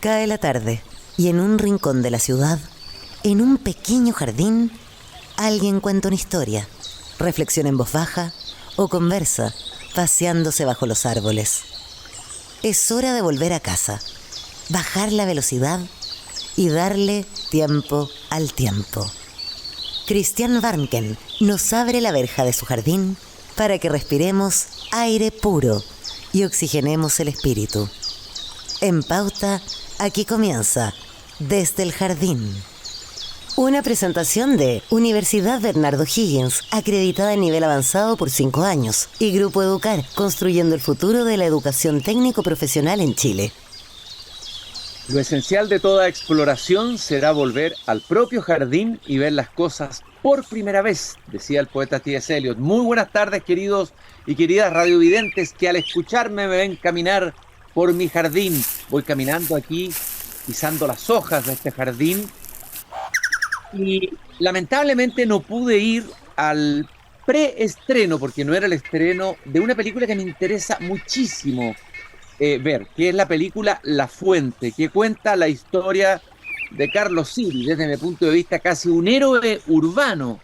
Cae la tarde y en un rincón de la ciudad, en un pequeño jardín, alguien cuenta una historia, reflexiona en voz baja o conversa, paseándose bajo los árboles. Es hora de volver a casa, bajar la velocidad y darle tiempo al tiempo. Christian Warnken nos abre la verja de su jardín para que respiremos aire puro y oxigenemos el espíritu. En Pauta, aquí comienza Desde el Jardín. Una presentación de Universidad Bernardo Higgins, acreditada en nivel avanzado por 5 años, y Grupo Educar, construyendo el futuro de la educación técnico-profesional en Chile. Lo esencial de toda exploración será volver al propio jardín y ver las cosas por primera vez, decía el poeta T.S. Eliot. Muy buenas tardes, queridos y queridas radiovidentes que al escucharme me ven caminar por mi jardín. Voy caminando aquí, pisando las hojas de este jardín y lamentablemente no pude ir al preestreno, porque no era el estreno de una película que me interesa muchísimo ver, que es la película La Fuente, que cuenta la historia de Carlos Siri, desde mi punto de vista casi un héroe urbano,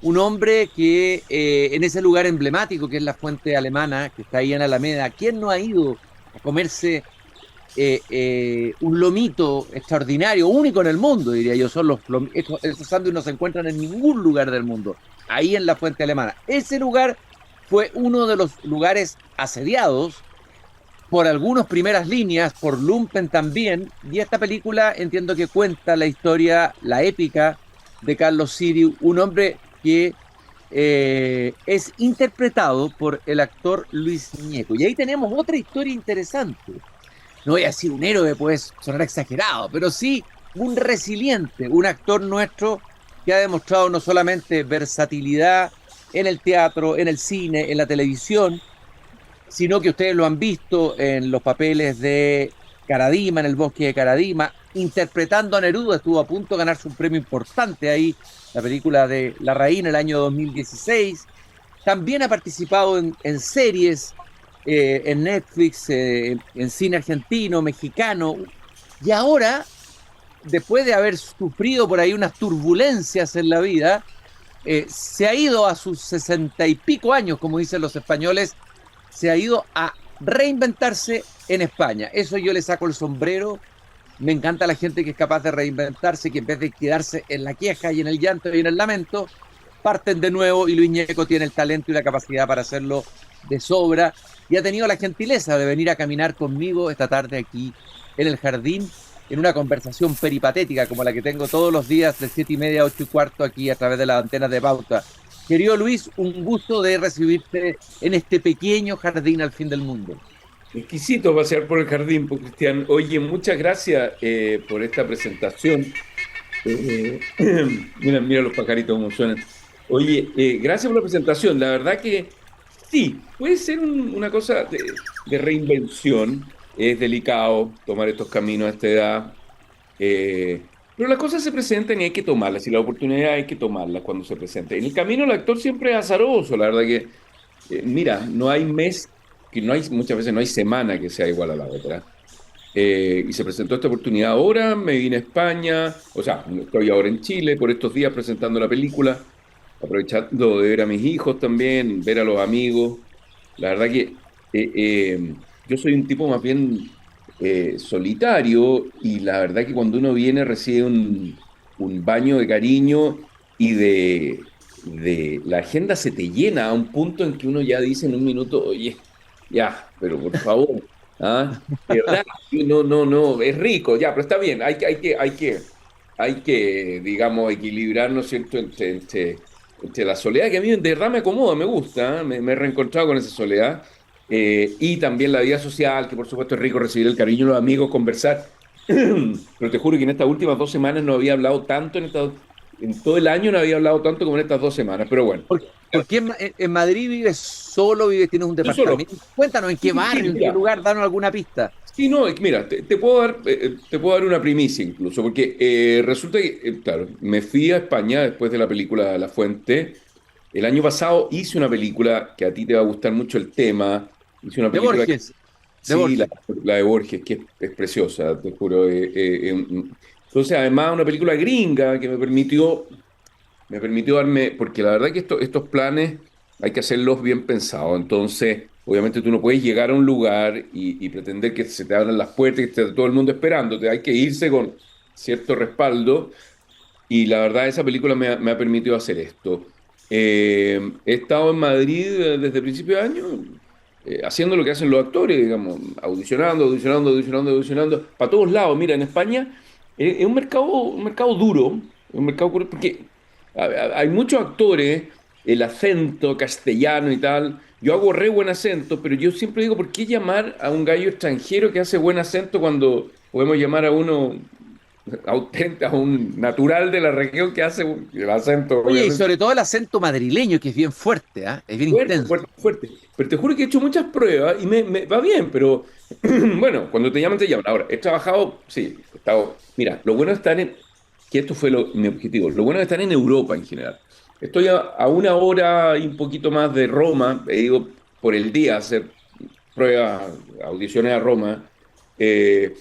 un hombre que en ese lugar emblemático que es la Fuente Alemana, que está ahí en Alameda, ¿quién no ha ido a comerse un lomito extraordinario, único en el mundo, diría yo? Esos sándwiches no se encuentran en ningún lugar del mundo, ahí en la Fuente Alemana. Ese lugar fue uno de los lugares asediados por algunos primeras líneas, por Lumpen también, y esta película entiendo que cuenta la historia, la épica de Carlos Siri, un hombre que es interpretado por el actor Luis Ñeco. Y ahí tenemos otra historia interesante. No voy a decir un héroe, pues sonar exagerado, pero sí un resiliente, un actor nuestro que ha demostrado no solamente versatilidad en el teatro, en el cine, en la televisión, sino que ustedes lo han visto en los papeles de Caradima, en El Bosque de Caradima, interpretando a Neruda. Estuvo a punto de ganarse un premio importante ahí, la película de Larraín, el año 2016. También ha participado en series, en Netflix, en cine argentino, mexicano, y ahora, después de haber sufrido por ahí unas turbulencias en la vida, se ha ido a sus 60 y pico años, como dicen los españoles, se ha ido a reinventarse en España. Eso yo le saco el sombrero. Me encanta la gente que es capaz de reinventarse, que en vez de quedarse en la queja y en el llanto y en el lamento, parten de nuevo, y Luis Ñeco tiene el talento y la capacidad para hacerlo de sobra, y ha tenido la gentileza de venir a caminar conmigo esta tarde aquí en el jardín, en una conversación peripatética como la que tengo todos los días de 7:30 a 8:15 aquí a través de las antenas de Pauta. Querido Luis, un gusto de recibirte en este pequeño jardín al fin del mundo. Exquisito pasear por el jardín, pues, Cristian. Oye, muchas gracias por esta presentación. Eh, mira los pajaritos como suenan. Oye, gracias por la presentación. La verdad que sí, puede ser una cosa de reinvención. Es delicado tomar estos caminos a esta edad. Pero las cosas se presentan y hay que tomarlas, y la oportunidad hay que tomarlas cuando se presenta. En el camino el actor siempre es azaroso, la verdad que, mira, no hay mes, muchas veces no hay semana que sea igual a la otra. Y se presentó esta oportunidad ahora, me vine a España, o sea, estoy ahora en Chile por estos días presentando la película, aprovechando de ver a mis hijos también, ver a los amigos. La verdad que yo soy un tipo más bien solitario, y la verdad que cuando uno viene recibe un baño de cariño y de la agenda se te llena a un punto en que uno ya dice en un minuto, oye, ya, pero por favor, ¿ah? De verdad, no, es rico, ya, pero está bien, hay que, digamos, equilibrar, ¿no es cierto?, entre la soledad, que a mí de verdad me acomoda, me gusta, ¿eh? Me he reencontrado con esa soledad, y también la vida social, que por supuesto es rico recibir el cariño de los amigos, conversar. Pero te juro que en estas últimas 2 semanas no había hablado tanto, en todo el año no había hablado tanto como en estas 2 semanas, pero bueno. ¿Por qué en Madrid vives solo, tienes un Yo solo. departamento? Cuéntanos, ¿en qué Sí, barrio, en qué mira. lugar? Danos alguna pista. Sí, no, mira, te puedo dar una primicia incluso, porque resulta que, claro, me fui a España después de la película La Fuente. El año pasado hice una película que a ti te va a gustar mucho el tema. Hice una De película que Borges. de Sí, Borges. la de Borges, que es preciosa, te juro. Entonces, además, una película gringa que me permitió darme, porque la verdad que estos planes hay que hacerlos bien pensados. Entonces, obviamente tú no puedes llegar a un lugar y pretender que se te abran las puertas y que esté todo el mundo esperándote. Hay que irse con cierto respaldo y la verdad esa película me ha permitido hacer esto. He estado en Madrid desde principio de año, haciendo lo que hacen los actores, digamos, audicionando, audicionando, audicionando, audicionando, para todos lados. Mira, en España es un mercado duro, un mercado porque hay muchos actores, el acento castellano y tal. Yo hago re buen acento, pero yo siempre digo, ¿por qué llamar a un gallo extranjero que hace buen acento cuando podemos llamar a uno auténtico, a un natural de la región que hace el acento, Oye, y obviamente, sobre todo el acento madrileño, que es bien fuerte, ¿ah? Es bien fuerte, intenso. fuerte, fuerte. Pero te juro que he hecho muchas pruebas y me va bien, pero bueno, cuando te llaman, te llaman. Ahora, he trabajado, sí, he estado. Mira, lo bueno de estar que esto fue mi objetivo, lo bueno de estar en Europa en general. Estoy a una hora y un poquito más de Roma, he ido por el día a hacer pruebas, audiciones a Roma. Eh,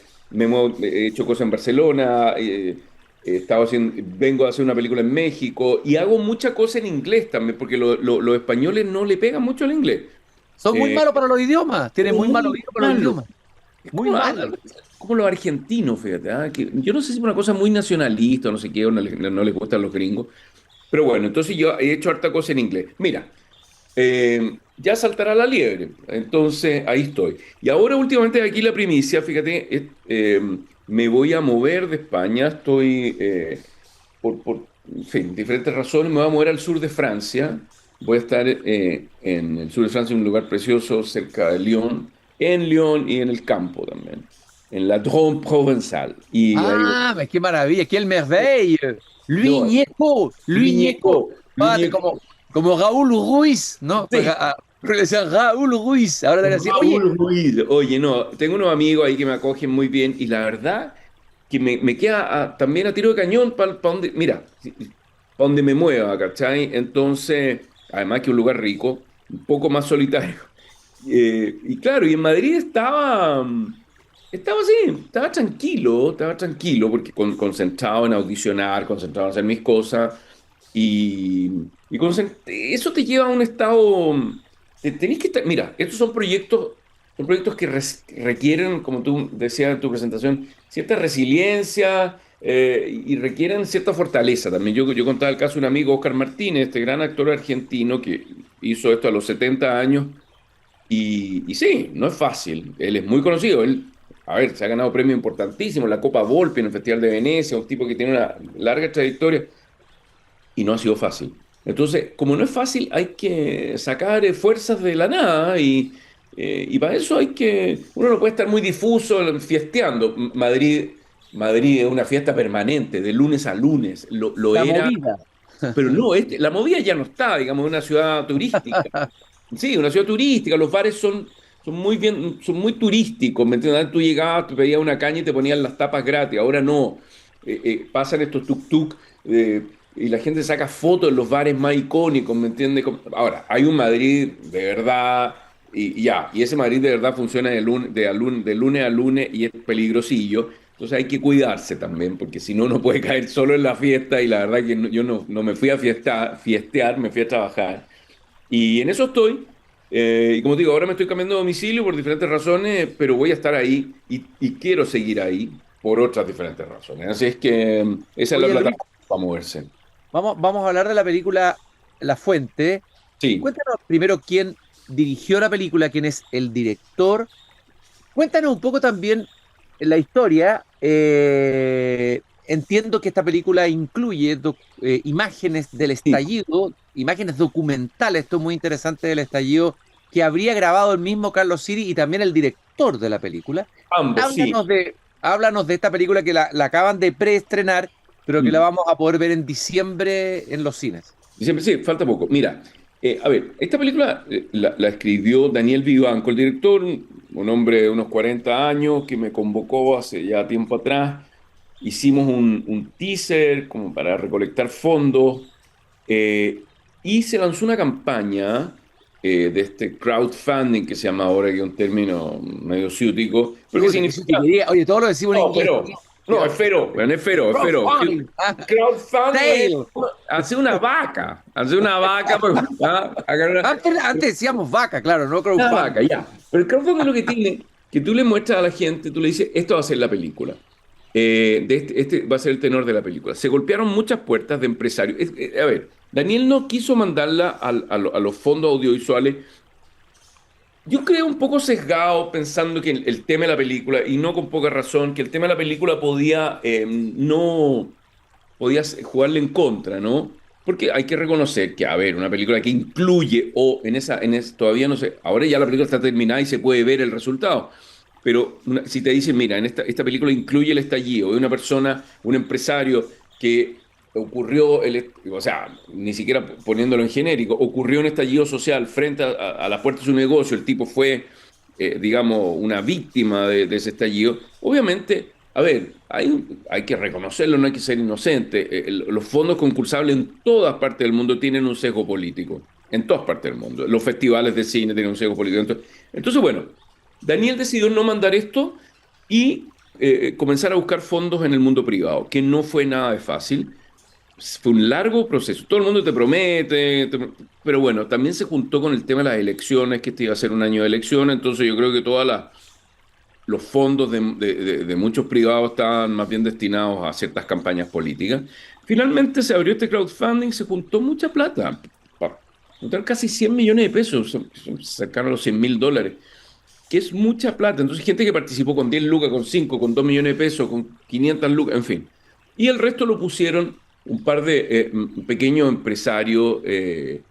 he hecho cosas en Barcelona, vengo a hacer una película en México y hago mucha cosa en inglés también, porque los españoles no le pegan mucho al inglés. Son muy Eh, malos para los idiomas, tienen Como muy mal muy oído para los malo. idiomas. Es Muy mal. como los argentinos, fíjate, que yo no sé si es una cosa muy nacionalista o no sé qué, o no les gustan los gringos, pero bueno, entonces yo he hecho harta cosa en inglés. Mira, ya saltará la liebre. Entonces, ahí estoy. Y ahora, últimamente, aquí la primicia, fíjate, me voy a mover de España. Estoy, en fin, diferentes razones, me voy a mover al sur de Francia. Voy a estar en el sur de Francia, en un lugar precioso, cerca de Lyon, en Lyon y en el campo también, en la Drôme Provençal. Y ahí, Ah, mas qué maravilla, qué merveille. Luis no, Ñeco, Luis Ñeco. Luñeco, Ah, Luñeco, como Raúl Ruiz, ¿no? Pues, sí. le decían Raúl Ruiz. Ahora le decían, oye, Raúl Ruiz. Oye, no, tengo unos amigos ahí que me acogen muy bien y la verdad que me queda también a tiro de cañón para donde, mira, para donde me mueva, ¿cachai? Entonces, además que un lugar rico, un poco más solitario. Y claro, y en Madrid estaba así, estaba tranquilo, porque concentrado en audicionar, concentrado en hacer mis cosas, y, eso te lleva a un estado, tenés que estar, mira, estos son proyectos que requieren, como tú decías en tu presentación, cierta resiliencia, y requieren cierta fortaleza también. Yo contaba el caso de un amigo, Oscar Martínez, este gran actor argentino que hizo esto a los 70 años, y sí, no es fácil. Él es muy conocido. Él, a ver, se ha ganado premios importantísimos, la Copa Volpi en el Festival de Venecia, un tipo que tiene una larga trayectoria y no ha sido fácil. Entonces, como no es fácil, hay que sacar fuerzas de la nada y para eso uno no puede estar muy difuso fiesteando. Madrid es una fiesta permanente, de lunes a lunes. Lo la era, movida. pero no, la movida ya no está, digamos, es una ciudad turística. Sí, una ciudad turística, los bares son muy turísticos, ¿me entiendes? Tú llegabas, te pedías una caña y te ponían las tapas gratis, ahora no. Pasan estos tuk-tuk y la gente saca fotos en los bares más icónicos, ¿me entiendes? Ahora, hay un Madrid de verdad y ya, y ese Madrid de verdad funciona de lunes a lunes y es peligrosillo, entonces hay que cuidarse también, porque si no, uno puede caer solo en la fiesta y la verdad que yo no me fui a fiestear, me fui a trabajar. Y en eso estoy. Y como te digo, ahora me estoy cambiando de domicilio por diferentes razones, pero voy a estar ahí y quiero seguir ahí por otras diferentes razones. Así es que esa es la Oye, Luis, plataforma para moverse. vamos a hablar de la película La Fuente. Sí, Cuéntanos primero quién dirigió la película, quién es el director. Cuéntanos un poco también la historia. Entiendo que esta película incluye imágenes del sí, estallido, imágenes documentales, esto es muy interesante del estallido, que habría grabado el mismo Carlos Siri y también el director de la película. ambos, sí. Háblanos de esta película que la acaban de preestrenar, pero que la Mm. vamos a poder ver en diciembre en los cines. Siempre, sí, falta poco. Mira, a ver, esta película la escribió Daniel Vivanco, el director, un hombre de unos 40 años que me convocó hace ya tiempo atrás. Hicimos un teaser como para recolectar fondos, y se lanzó una campaña de este crowdfunding que se llama ahora, que es un término medio ciútico, porque significa... Oye, todo lo decimos en No, inglés. pero... No, es fero, bueno, es fero, es fero. Crowdfunding. Crowdfunding es Sale. hacer una vaca, Antes decíamos vaca, claro, no una crowdfunding. vaca, ya. Pero el crowdfunding lo que tiene, que tú le muestras a la gente, tú le dices, esto va a ser la película. Este va a ser el tenor de la película. Se golpearon muchas puertas de empresarios. A ver, Daniel no quiso mandarla a los fondos audiovisuales. Yo creo un poco sesgado pensando que el tema de la película, y no con poca razón, que el tema de la película no podía jugarle en contra, ¿no? Porque hay que reconocer que, a ver, una película que incluye, o todavía no sé, ahora ya la película está terminada y se puede ver el resultado. Pero si te dicen, mira, en esta película incluye el estallido de una persona, un empresario que ocurrió, o sea, ni siquiera poniéndolo en genérico, ocurrió un estallido social frente a las puertas de su negocio, el tipo fue, digamos, una víctima de ese estallido, obviamente, a ver, hay que reconocerlo, no hay que ser inocente. Los fondos concursables en todas partes del mundo tienen un sesgo político, en todas partes del mundo. Los festivales de cine tienen un sesgo político. Entonces, bueno, Daniel decidió no mandar esto y comenzar a buscar fondos en el mundo privado, que no fue nada de fácil. Fue un largo proceso. Todo el mundo te promete, pero bueno, también se juntó con el tema de las elecciones, que este iba a ser un año de elecciones, entonces yo creo que los fondos de muchos privados estaban más bien destinados a ciertas campañas políticas. Finalmente se abrió este crowdfunding, se juntó mucha plata, juntar casi 100 millones de pesos, cercanos a los $100.000, que es mucha plata. Entonces, gente que participó con 10 lucas, con 5, con 2 millones de pesos, con 500 lucas, en fin. Y el resto lo pusieron un par de pequeños empresarios que,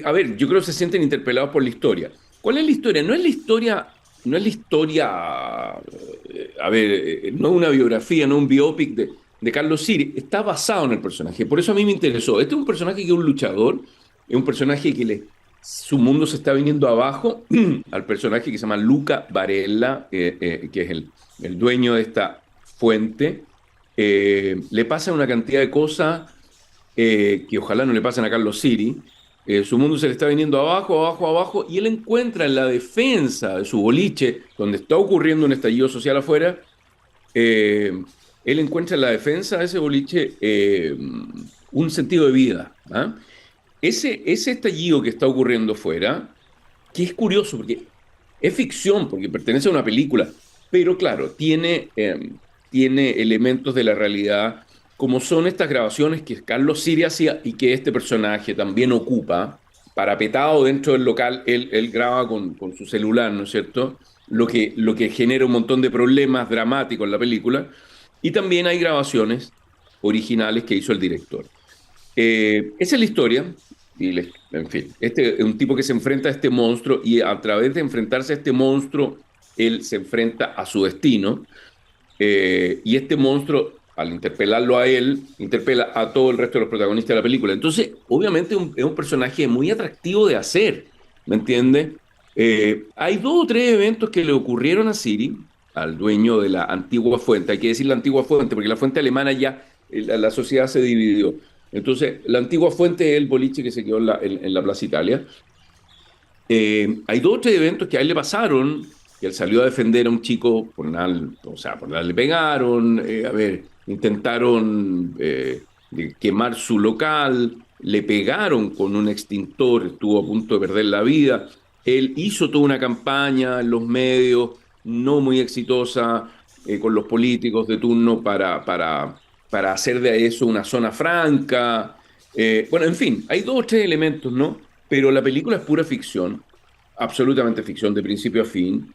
a ver, yo creo que se sienten interpelados por la historia. ¿Cuál es la historia? No es la historia, a ver, no es una biografía, no es un biopic de Carlos Siri, está basado en el personaje. Por eso a mí me interesó. Este es un personaje que es un luchador, es un personaje que su mundo se está viniendo abajo al personaje que se llama Luca Varela, que es el dueño de esta fuente. Le pasa una cantidad de cosas que ojalá no le pasen a Carlos Siri. Su mundo se le está viniendo abajo, abajo, abajo, y él encuentra en la defensa de su boliche, donde está ocurriendo un estallido social afuera, él encuentra en la defensa de ese boliche un sentido de vida. ¿Ah? Ese estallido que está ocurriendo fuera, que es curioso, porque es ficción, porque pertenece a una película, pero claro, tiene elementos de la realidad, como son estas grabaciones que Carlos Siri hacía y que este personaje también ocupa, parapetado dentro del local, él graba con su celular, ¿no es cierto? Lo que genera un montón de problemas dramáticos en la película, y también hay grabaciones originales que hizo el director. Esa es la historia, en fin, este es un tipo que se enfrenta a este monstruo y a través de enfrentarse a este monstruo, él se enfrenta a su destino, y este monstruo, al interpelarlo a él, interpela a todo el resto de los protagonistas de la película. Entonces, obviamente es un personaje muy atractivo de hacer, ¿me entiendes? Hay 2 o 3 eventos que le ocurrieron a Siri, al dueño de la antigua fuente. Hay que decir la antigua fuente, porque la fuente alemana ya, la sociedad se dividió. Entonces, la antigua fuente es el boliche que se quedó en la Plaza Italia. Hay 2 o 3 eventos que a él le pasaron, que él salió a defender a un chico, por nada le pegaron, a ver, intentaron quemar su local, le pegaron con un extintor, estuvo a punto de perder la vida. Él hizo toda una campaña en los medios, no muy exitosa, con los políticos de turno para hacer de eso una zona franca. Bueno, en fin, hay 2 o 3 elementos, ¿no? Pero la película es pura ficción, absolutamente ficción, de principio a fin.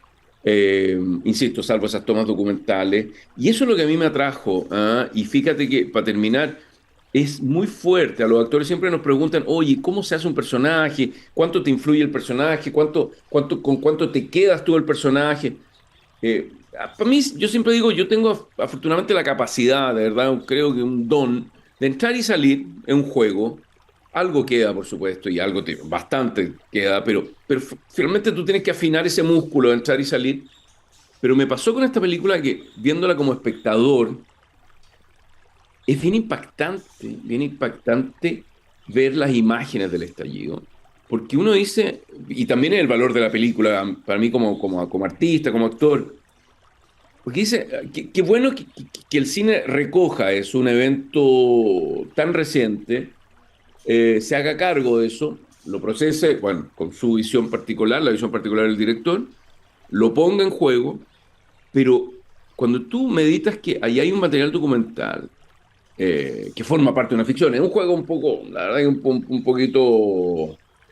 Insisto, salvo esas tomas documentales. Y eso es lo que a mí me atrajo. ¿Ah? Y fíjate que, para terminar, es muy fuerte. A los actores siempre nos preguntan, oye, ¿cómo se hace un personaje? ¿Cuánto te influye el personaje? ¿Con cuánto te quedas tú del personaje? Para mí, yo siempre digo, yo tengo afortunadamente la capacidad, de verdad, creo que un don, de entrar y salir en un juego. Algo queda, por supuesto, y bastante queda, pero finalmente tú tienes que afinar ese músculo de entrar y salir. Pero me pasó con esta película que, viéndola como espectador, es bien impactante ver las imágenes del estallido. porque uno dice, y también es el valor de la película, para mí como artista, como actor, porque dice, qué bueno que el cine recoja, es un evento tan reciente, se haga cargo de eso, lo procese, bueno, con su visión particular, la visión particular del director, lo ponga en juego, pero cuando tú meditas que ahí hay un material documental que forma parte de una ficción, es un juego un poco, la verdad, que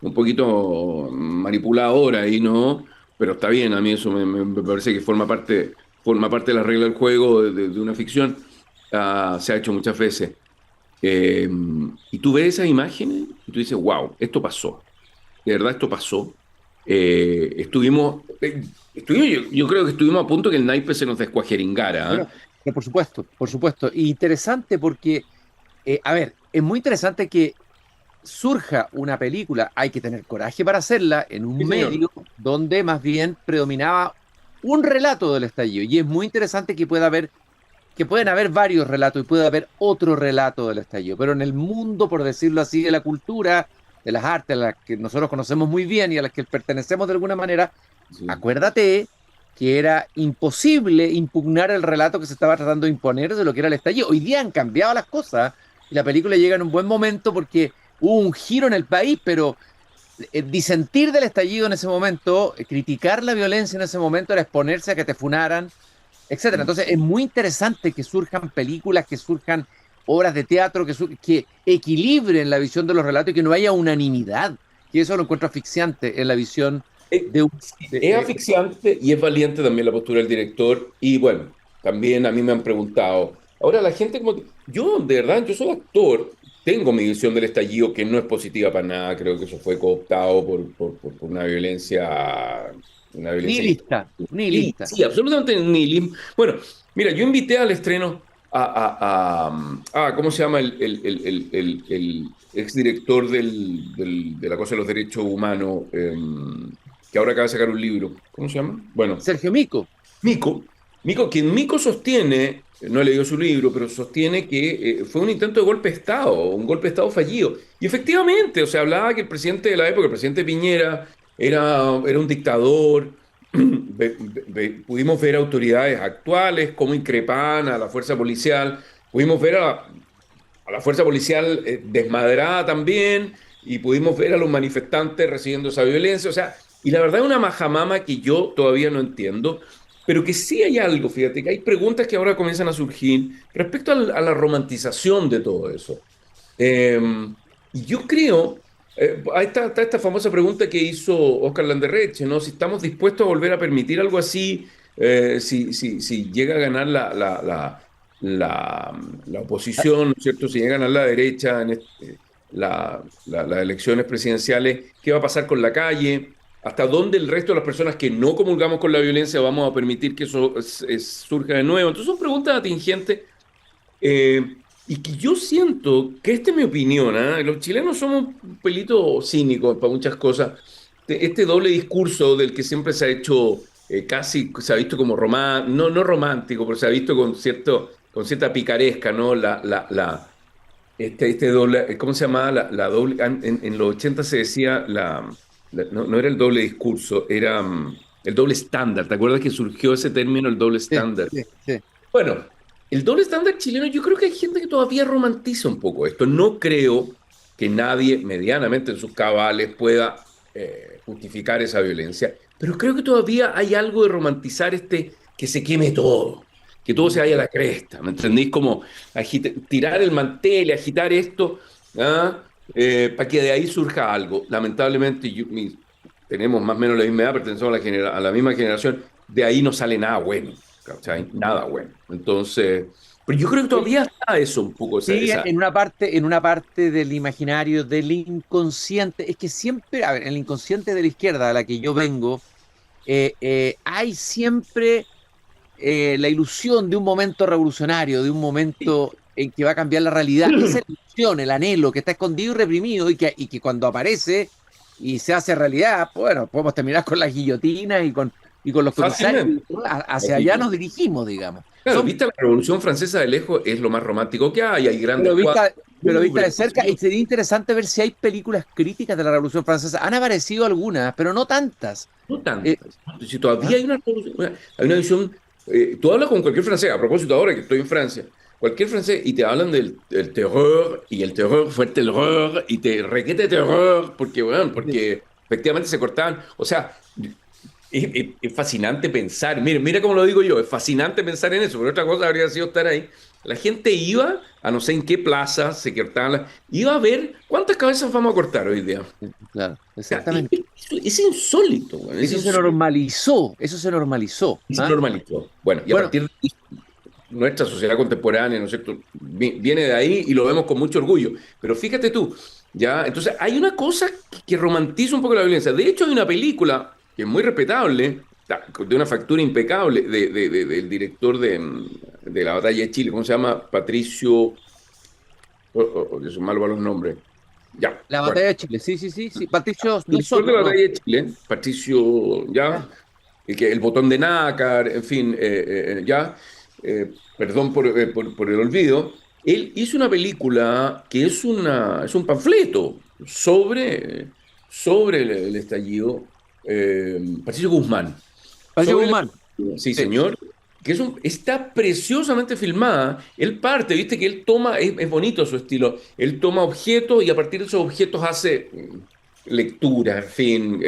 un poquito manipulador ahí, ¿no? Pero está bien, a mí eso me parece que forma parte de la regla del juego de una ficción. Se ha hecho muchas veces. Eh, y tú ves esas imágenes y tú dices, wow, esto pasó. De verdad, esto pasó. Yo creo que estuvimos a punto que el naipe se nos descuajeringara. ¿Eh? Bueno, pero por supuesto. Y interesante porque, a ver, es muy interesante que surja una película, hay que tener coraje para hacerla en Sí, un señor. medio donde más bien predominaba un relato del estallido. Y es muy interesante que pueden haber varios relatos y puede haber otro relato del estallido. Pero en el mundo, por decirlo así, de la cultura, de las artes, a las que nosotros conocemos muy bien y a las que pertenecemos de alguna manera, Sí. acuérdate que era imposible impugnar el relato que se estaba tratando de imponer de lo que era el estallido. Hoy día han cambiado las cosas y la película llega en un buen momento porque hubo un giro en el país, pero disentir del estallido en ese momento, criticar la violencia en ese momento era exponerse a que te funaran, etcétera. Entonces es muy interesante que surjan películas, que surjan obras de teatro, que equilibren la visión de los relatos y que no haya unanimidad. Y eso lo encuentro asfixiante en la visión de un... Sí, es asfixiante y es valiente también la postura del director. Y bueno, también a mí me han preguntado. Ahora la gente como... Yo, de verdad, yo soy actor, tengo mi visión del estallido que no es positiva para nada. Creo que eso fue cooptado por una violencia. Nihilista, Sí, nihilista. sí, absolutamente nihilismo. Bueno, mira, yo invité al estreno ¿cómo se llama el exdirector de la Cosa de los Derechos Humanos, que ahora acaba de sacar un libro? ¿Cómo se llama? Bueno, Sergio Mico, Mico. Quien Mico sostiene, no he leído su libro, pero sostiene que fue un intento de golpe de Estado, un golpe de Estado fallido. Y efectivamente, o sea, hablaba que el presidente de la época, el presidente Piñera, era un dictador. Pudimos ver autoridades actuales cómo increpaban a la fuerza policial, pudimos ver a la fuerza policial desmadrada también, y pudimos ver a los manifestantes recibiendo esa violencia. O sea, y la verdad es una majamama que yo todavía no entiendo, pero que sí hay algo, fíjate, que hay preguntas que ahora comienzan a surgir respecto a la romantización de todo eso. Eh, y yo creo, ahí está esta famosa pregunta que hizo Oscar Landerreche, ¿no? Si estamos dispuestos a volver a permitir algo así, si llega a ganar la oposición, ¿no es cierto? Si llega a ganar la derecha en las elecciones presidenciales, ¿qué va a pasar con la calle? ¿Hasta dónde el resto de las personas que no comulgamos con la violencia vamos a permitir que eso surja de nuevo? Entonces son preguntas atingentes, y que yo siento que esta es mi opinión, ¿ah? Los chilenos somos un pelito cínicos para muchas cosas. Este doble discurso del que siempre se ha hecho, casi se ha visto como no romántico, pero se ha visto con cierta picaresca, ¿no? Este doble, ¿cómo se llamaba? La doble, en los 80 se decía, no era el doble discurso, era el doble estándar. ¿Te acuerdas que surgió ese término, el doble sí, estándar? sí, sí. Bueno, el doble estándar chileno, yo creo que hay gente que todavía romantiza un poco esto. No creo que nadie medianamente en sus cabales pueda justificar esa violencia, pero creo que todavía hay algo de romantizar que se queme todo, que todo se vaya a la cresta, ¿me entendéis? Como tirar el mantel, agitar esto, ¿ah? Para que de ahí surja algo. Lamentablemente, tenemos más o menos la misma edad, pertenecemos a la misma generación, de ahí no sale nada bueno. ¿Cachai? Nada bueno. Entonces, pero yo creo que todavía está eso un poco, Sí, en una parte del imaginario, del inconsciente, es que siempre, a ver, en el inconsciente de la izquierda a la que yo vengo, hay siempre la ilusión de un momento revolucionario, de un sí. momento en que va a cambiar la realidad. Esa ilusión, el anhelo que está escondido y reprimido y que cuando aparece y se hace realidad, bueno, podemos terminar con las guillotinas y con los comisarios. Fácilmente. Hacia allá nos dirigimos, digamos. Claro, Son viste la Revolución Francesa de lejos es lo más romántico que hay Pero grandes vista, cuadros. pero vista de cerca, y sería interesante ver si hay películas críticas de la Revolución Francesa. Han aparecido algunas, pero no tantas. No Eh, tantas. Si todavía ¿Ah? hay una visión, tú hablas con cualquier francés, a propósito ahora que estoy en Francia, cualquier francés y te hablan del terror, y el terror fue el terror, y te requete terror, porque, bueno, porque efectivamente se cortaban. O sea, es fascinante pensar, mira cómo lo digo yo, es fascinante pensar en eso, pero otra cosa habría sido estar ahí. La gente iba, a no sé en qué plaza, se cortaban, iba a ver cuántas cabezas vamos a cortar hoy día. Claro, Sea, exactamente. es insólito, güey, es insólito. Eso se normalizó. Y se ¿Ah? normalizó. Bueno, y a Bueno, partir de ahí, nuestra sociedad contemporánea, ¿no es cierto?, viene de ahí y lo vemos con mucho orgullo. Pero fíjate tú, ya, entonces hay una cosa que romantiza un poco la violencia. De hecho, hay una película que es muy respetable, de una factura impecable, del director de La Batalla de Chile, ¿cómo se llama? Patricio, son malo para los nombres. Ya, la bueno. batalla de Chile, sí, sí, sí, sí. Patricio, El no es director de solo, La no. Batalla de Chile, Patricio, ya, el botón de nácar, en fin, ya, perdón por el olvido, él hizo una película que es un panfleto sobre el estallido, Patricio Guzmán, Patricio sobre Guzmán. sí, Sí. señor, está preciosamente filmada. Él parte, viste que él toma, es bonito su estilo, él toma objetos y a partir de esos objetos hace lectura, en fin,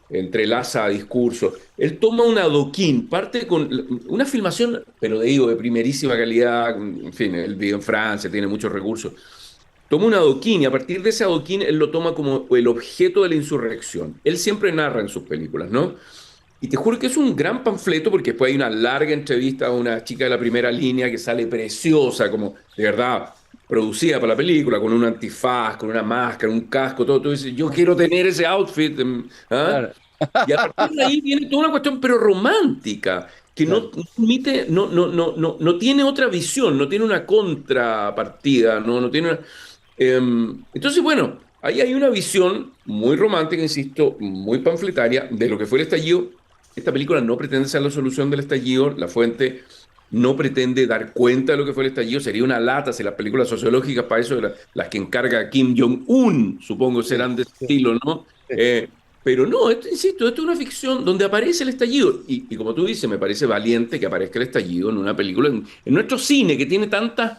entrelaza discursos. Él toma un adoquín, parte con una filmación, pero digo, de primerísima calidad, en fin, él vive en Francia, tiene muchos recursos. Toma un adoquín y a partir de ese adoquín él lo toma como el objeto de la insurrección. Él siempre narra en sus películas, ¿no? Y te juro que es un gran panfleto porque después hay una larga entrevista a una chica de la primera línea que sale preciosa, como de verdad producida para la película, con un antifaz, con una máscara, un casco, todo. Tú dices, yo quiero tener ese outfit. ¿Ah? Claro, Y a partir de ahí viene toda una cuestión, pero romántica, que claro. no tiene otra visión, no tiene una contrapartida, no tiene una. Entonces, bueno, ahí hay una visión muy romántica, insisto, muy panfletaria de lo que fue el estallido. Esta película no pretende ser la solución del estallido, La Fuente no pretende dar cuenta de lo que fue el estallido, sería una lata si las películas sociológicas para eso, las que encarga Kim Jong-un, supongo Sí, serán de ese sí, estilo, ¿no? sí. Pero no, insisto, esto es una ficción donde aparece el estallido. Y como tú dices, me parece valiente que aparezca el estallido en una película, en nuestro cine, que tiene tantos,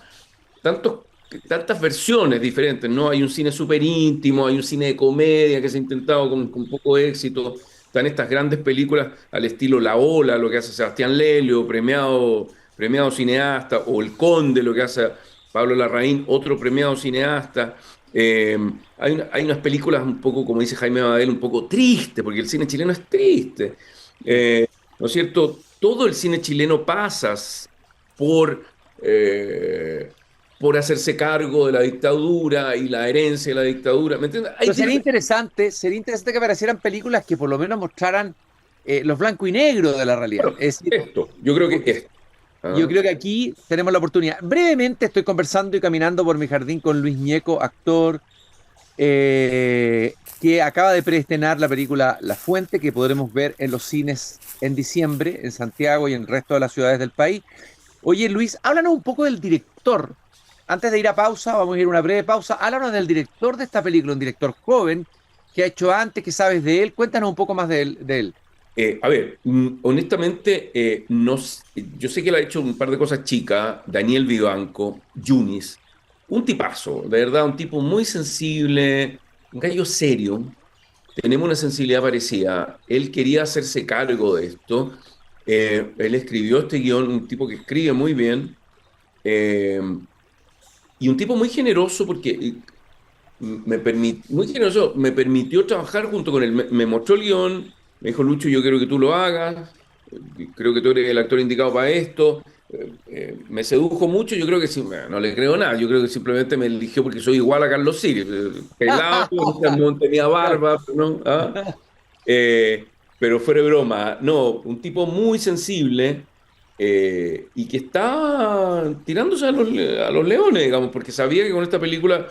tantas versiones diferentes, ¿no? Hay un cine súper íntimo, hay un cine de comedia que se ha intentado con poco éxito. Están estas grandes películas al estilo La Ola, lo que hace Sebastián Lelio, premiado cineasta, o El Conde, lo que hace Pablo Larraín, otro premiado cineasta. Eh, hay unas películas un poco, como dice Jaime Abadel, un poco triste, porque el cine chileno es triste. Eh, ¿No es cierto? Todo el cine chileno pasa por, eh, por hacerse cargo de la dictadura y la herencia de la dictadura. ¿Me entiendes? Pero sería interesante que aparecieran películas que por lo menos mostraran los blanco y negro de la realidad. Bueno, Es decir, esto, yo creo que porque esto. yo ¿Ah? creo que aquí tenemos la oportunidad. Brevemente estoy conversando y caminando por mi jardín con Luis Ñeco, actor, que acaba de preestrenar la película La Fuente, que podremos ver en los cines en diciembre, en Santiago y en el resto de las ciudades del país. Oye, Luis, háblanos un poco del director. Antes de ir a pausa, vamos a ir a una breve pausa. Háblanos del director de esta película, un director joven que ha hecho antes, que sabes de él. Cuéntanos un poco más de él. A ver, honestamente, no, yo sé que él ha hecho un par de cosas chicas, Daniel Vivanco, Yunis, un tipazo, de verdad, un tipo muy sensible, un gallo serio, tenemos una sensibilidad parecida, él quería hacerse cargo de esto, él escribió este guión, un tipo que escribe muy bien, eh, y un tipo muy generoso porque muy generoso, me permitió trabajar junto con él. Me mostró el guión, me dijo, Lucho, yo quiero que tú lo hagas, creo que tú eres el actor indicado para esto. Me sedujo mucho, yo creo que sí, bueno, no le creo nada, yo creo que simplemente me eligió porque soy igual a Carlos Sirio, pelado, no tenía barba, ¿no? ¿Ah? Pero fuera de broma, no, un tipo muy sensible y que está tirándose a los leones, digamos, porque sabía que con esta película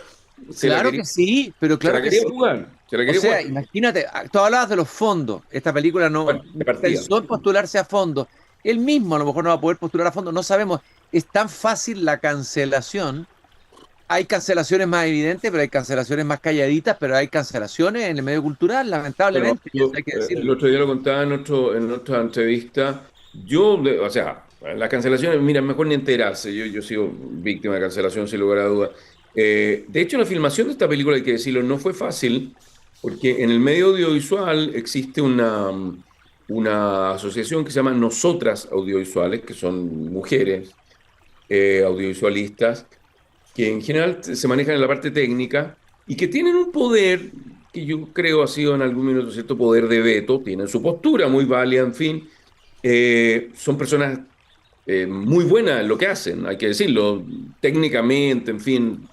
se la Claro quería, que sí, pero se claro la que quería sí. jugar, se la O quería sea, jugar. imagínate, tú hablabas de los fondos. Esta película Bueno, no de partida. pensó en postularse a fondo. Él mismo a lo mejor no va a poder postular a fondo. No sabemos. Es tan fácil la cancelación hay cancelaciones más evidentes, pero hay cancelaciones más calladitas, pero hay cancelaciones en el medio cultural, Bueno, lamentablemente, eso yo, hay que el decirlo. otro día lo contaba en otra entrevista. Yo, o sea, las cancelaciones, mira, mejor ni enterarse. Yo sigo víctima de cancelación, sin lugar a dudas. De hecho, la filmación de esta película, hay que decirlo, no fue fácil, porque en el medio audiovisual existe una asociación que se llama Nosotras Audiovisuales, que son mujeres audiovisualistas que en general se manejan en la parte técnica y que tienen un poder que yo creo ha sido en algún minuto cierto poder de veto, tienen su postura muy válida, en fin. Son personas muy buenas en lo que hacen, hay que decirlo, técnicamente, en fin,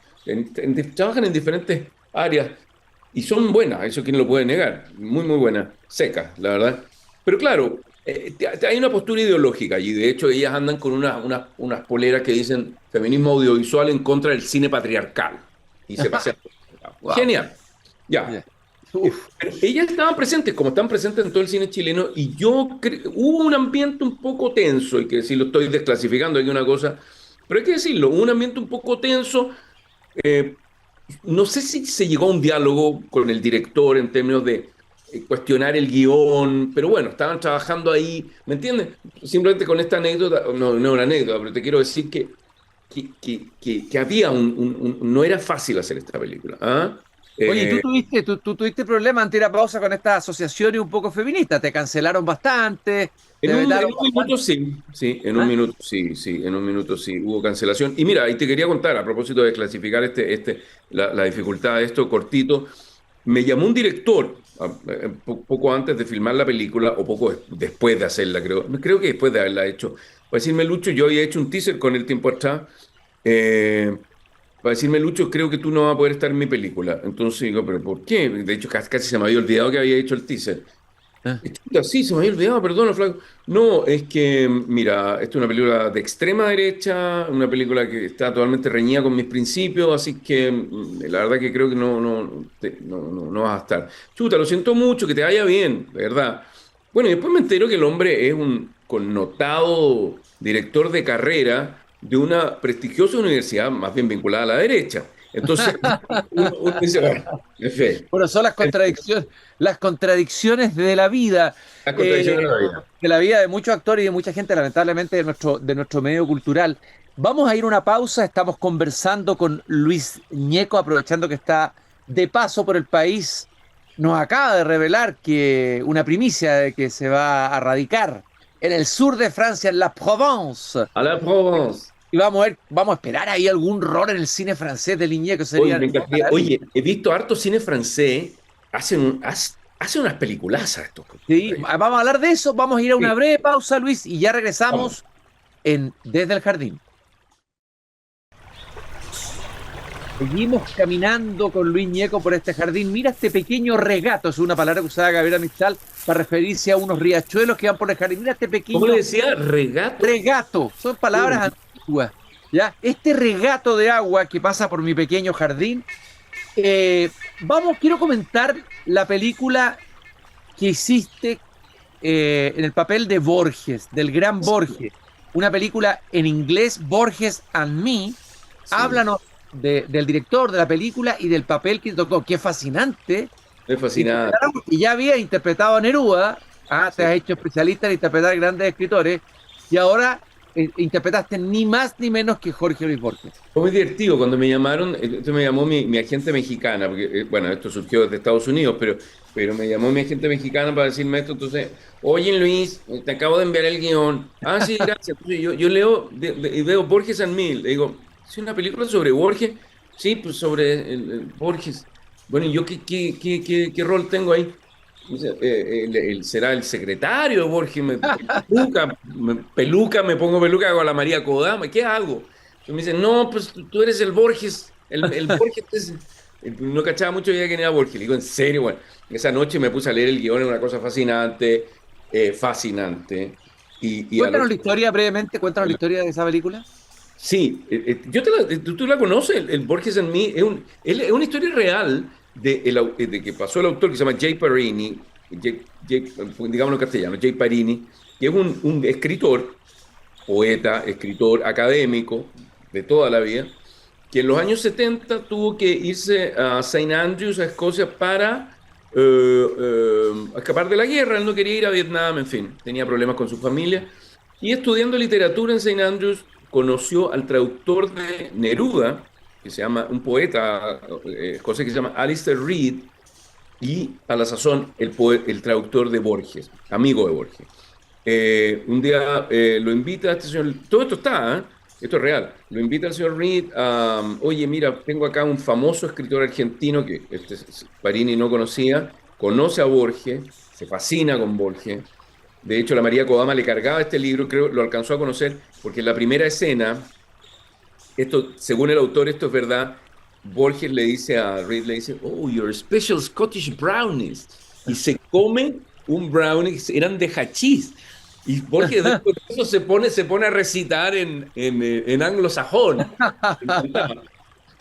trabajan en diferentes áreas y son buenas, eso quién lo puede negar, muy, muy buenas, secas, la verdad. Pero claro, hay una postura ideológica y de hecho ellas andan con unas poleras que dicen feminismo audiovisual en contra del cine patriarcal y se pasean. Wow. Genial, ya. Yeah. Uf. Pero ellas estaban presentes, como están presentes en todo el cine chileno, y hubo un ambiente un poco tenso, y que decir, lo estoy desclasificando aquí una cosa, pero hay que decirlo, hubo un ambiente un poco tenso. eh, no sé si se llegó a un diálogo con el director en términos de cuestionar el guión, pero bueno, estaban trabajando ahí, ¿me entiendes? Simplemente con esta anécdota, no, no es una anécdota, pero te quiero decir que había no era fácil hacer esta película. ¿Ah? Oye, Eh, tú tuviste problemas ante la pausa con esta asociación y un poco feminista, te cancelaron bastante, te En vetaron un minuto bastante. sí, sí, en un ¿Ah? minuto sí, sí, en un minuto sí, hubo cancelación. Y mira, ahí te quería contar, a propósito de clasificar la dificultad de esto cortito, me llamó un director poco antes de filmar la película, o poco después de hacerla, creo que después de haberla hecho, para decirme, Lucho, yo había hecho un teaser con el tiempo atrás, para decirme, Lucho, creo que tú no vas a poder estar en mi película. Entonces digo, ¿pero por qué? De hecho, casi se me había olvidado que había hecho el teaser. ¿Ah? Chuta, sí, se me había olvidado, perdón, Flaco. No, es que, mira, esto es una película de extrema derecha, una película que está totalmente reñida con mis principios, así que la verdad que creo que no vas a estar. Chuta, lo siento mucho, que te vaya bien, de verdad. Bueno, y después me entero que el hombre es un connotado director de carrera de una prestigiosa universidad, más bien vinculada a la derecha. Entonces, uno dice, bueno, en fin, Bueno, son las contradicciones de la vida, la contradicción de eh, la vida. de la vida de muchos actores y de mucha gente, lamentablemente, de nuestro medio cultural. Vamos a ir a una pausa, estamos conversando con Luis Ñeco, aprovechando que está de paso por el país. Nos acaba de revelar que una primicia de que se va a radicar en el sur de Francia, en la Provence. A la Provence. Y vamos a esperar ahí algún rol en el cine francés de Ñeco, Oye, sería me encantaría. Oye, he visto harto cine francés. Hacen unas peliculazas estos. Sí, vamos a hablar de eso, vamos a ir a una Sí, breve pausa, Luis, y ya vamos. regresamos en Desde el Jardín. Seguimos caminando con Luis Ñeco por este jardín. Mira este pequeño regato, es una palabra que usaba Gabriela Mistral para referirse a unos riachuelos que van por el jardín. Mira este ¿Cómo le pequeño decía? ¿Regato? regato, son palabras antiguas. ¿Ya? Este regato de agua que pasa por mi pequeño jardín. Quiero comentar la película que hiciste en el papel de Borges, del gran Borges. Una película en inglés, Borges and Me. Sí, Háblanos del director de la película y del papel que tocó. Qué fascinante. es fascinante. Y ya había interpretado a Neruda. Te Sí. has hecho especialista en interpretar grandes escritores. Y ahora interpretaste ni más ni menos que Jorge Luis Borges. Fue muy divertido cuando me llamaron, esto me llamó mi agente mexicana, porque bueno, esto surgió desde Estados Unidos, pero me llamó mi agente mexicana para decirme esto, entonces, oye Luis, te acabo de enviar el guión. Ah, sí, gracias. Entonces, yo leo y veo Borges and Me, le digo, ¿es una película sobre Borges? Sí, pues sobre el Borges. Bueno, ¿y yo qué rol tengo ahí? Dice, será el secretario de Borges, peluca, me pongo peluca, hago a la María Kodama, ¿qué hago? Entonces me dice, no, pues tú eres el Borges, el Borges no cachaba mucho ya quién era Borges. Le digo, en serio, bueno, esa noche me puse a leer el guión, era una cosa fascinante, fascinante. Y al Cuéntanos otro, la historia brevemente, cuéntanos la historia de esa película. sí, tú la conoces, el Borges en mí, es una historia real de que pasó el autor que se llama Jay Parini, digámoslo en castellano, Jay Parini, que es un escritor, poeta, escritor académico de toda la vida, que en los años 70 tuvo que irse a St. Andrews, a Escocia, para escapar de la guerra. Él no quería ir a Vietnam, en fin, tenía problemas con su familia. Y estudiando literatura en St. Andrews, conoció al traductor de Neruda, que se llama, un poeta escocés que se llama Alistair Reid, y a la sazón el traductor de Borges, amigo de Borges. Un día lo invita a este señor, todo esto está, ¿eh? Esto es real, lo invita al señor Reid a, oye, mira, tengo acá un famoso escritor argentino que Parini no conocía, conoce a Borges, se fascina con Borges. De hecho, la María Kodama le cargaba este libro, creo lo alcanzó a conocer, porque en la primera escena, esto, según el autor, esto es verdad, Borges le dice a Reid, le dice, oh, your special Scottish brownies. Y se come un brownie, eran de hachís. Y Borges después de eso se pone a recitar en anglosajón.